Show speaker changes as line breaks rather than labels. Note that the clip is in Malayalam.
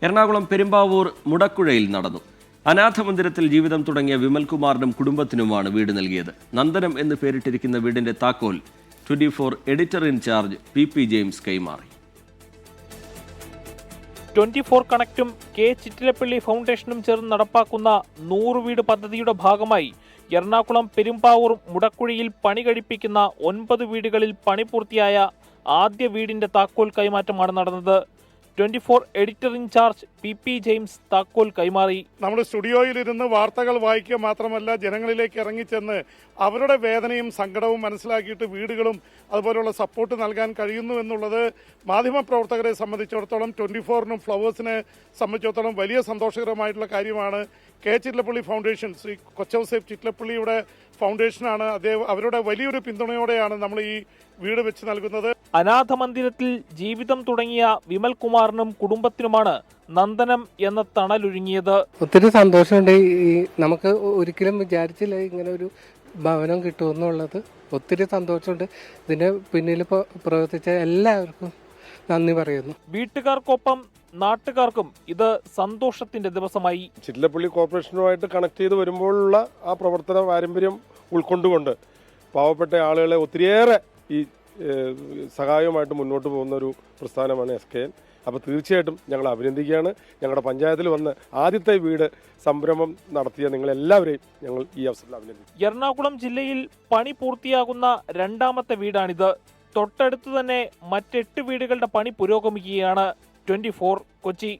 എറണാകുളം പെരുമ്പാവൂർ മുടക്കുഴയിൽ നടന്നു. അനാഥ മന്ദിരത്തിൽ ജീവിതം തുടങ്ങിയ വിമൽകുമാറിനും കുടുംബത്തിനുമാണ് വീട് നൽകിയത്. നന്ദനം എന്ന് പേരിട്ടിരിക്കുന്ന വീടിന്റെ താക്കോൽ 24 എഡിറ്റർ ഇൻചാർജ് PP ജെയിംസ് കൈമാറി.
24 കണക്റ്റും കെ ചിറ്റിലപ്പള്ളി ഫൗണ്ടേഷനും ചേർന്ന് നടപ്പാക്കുന്ന 100 വീട് പദ്ധതിയുടെ ഭാഗമായി എറണാകുളം പെരുമ്പാവൂർ മുടക്കുഴിയിൽ പണി കഴിപ്പിക്കുന്ന 9 വീടുകളിൽ പണി പൂർത്തിയായ ആദ്യ വീടിന്റെ താക്കോൽ കൈമാറ്റമാണ് നടന്നത്. 24 എഡിറ്റർ ഇൻചാർജ് PP ജെയിംസ് താക്കോൽ കൈമാറി.
നമ്മുടെ സ്റ്റുഡിയോയിലിരുന്ന് വാർത്തകൾ വായിക്കുക മാത്രമല്ല, ജനങ്ങളിലേക്ക് ഇറങ്ങിച്ചെന്ന് അവരുടെ വേദനയും സങ്കടവും മനസ്സിലാക്കിയിട്ട് വീടുകളും അതുപോലുള്ള സപ്പോർട്ട് നൽകാൻ കഴിയുന്നു എന്നുള്ളത് മാധ്യമപ്രവർത്തകരെ സംബന്ധിച്ചിടത്തോളം 24നും ഫ്ലവേഴ്സിനെ സംബന്ധിച്ചിടത്തോളം വലിയ സന്തോഷകരമായിട്ടുള്ള കാര്യമാണ്. കെ ചിറ്റിലപ്പള്ളി ഫൗണ്ടേഷൻ, ശ്രീ കൊച്ചൗസേപ്പ് ചിറ്റിലപ്പള്ളിയുടെ ഫൗണ്ടേഷനാണ്. അവരുടെ വലിയൊരു പിന്തുണയോടെയാണ് നമ്മൾ ഈ വീട് വെച്ച് നൽകുന്നത്.
അനാഥ മന്ദിരത്തിൽ ജീവിതം തുടങ്ങിയ വിമൽകുമാറിനും കുടുംബത്തിനുമാണ് നന്ദനം എന്ന തണലൊരുങ്ങിയത്.
ഒത്തിരി സന്തോഷമുണ്ട്. നമുക്ക് ഒരിക്കലും വിചാരിച്ചില്ല ഇങ്ങനെ ഒരു ഭവനം കിട്ടുമെന്നുള്ളത്. ഒത്തിരി സന്തോഷമുണ്ട്. ഇതിന് പിന്നിൽ പ്രവർത്തിച്ച എല്ലാവർക്കും നന്ദി പറയുന്നു.
വീട്ടുകാർക്കൊപ്പം നാട്ടുകാർക്കും ഇത് സന്തോഷത്തിന്റെ ദിവസമായി.
ചിറ്റിലപ്പള്ളി കോർപ്പറേഷനുമായിട്ട് കണക്ട് ചെയ്ത് വരുമ്പോഴുള്ള ആ പ്രവർത്തന പാരമ്പര്യം ഉൾക്കൊണ്ടുകൊണ്ട് പാവപ്പെട്ട ആളുകളെ ഒത്തിരിയേറെ ഈ സഹായവുമായിട്ട് മുന്നോട്ട് പോകുന്ന ഒരു പ്രസ്ഥാനമാണ് SKN. അപ്പോൾ തീർച്ചയായിട്ടും ഞങ്ങൾ അഭിനന്ദിക്കുകയാണ്. ഞങ്ങളുടെ പഞ്ചായത്തിൽ വന്ന് ആദ്യത്തെ വീട് സംരംഭം നടത്തിയ നിങ്ങളെല്ലാവരെയും ഞങ്ങൾ ഈ അവസരത്തിൽ അഭിനന്ദിക്കുന്നു.
എറണാകുളം ജില്ലയിൽ പണി പൂർത്തിയാകുന്ന 2ാമത്തെ വീടാണിത്. തൊട്ടടുത്ത് തന്നെ മറ്റ് 8 വീടുകളുടെ പണി പുരോഗമിക്കുകയാണ്. 24 കൊച്ചി.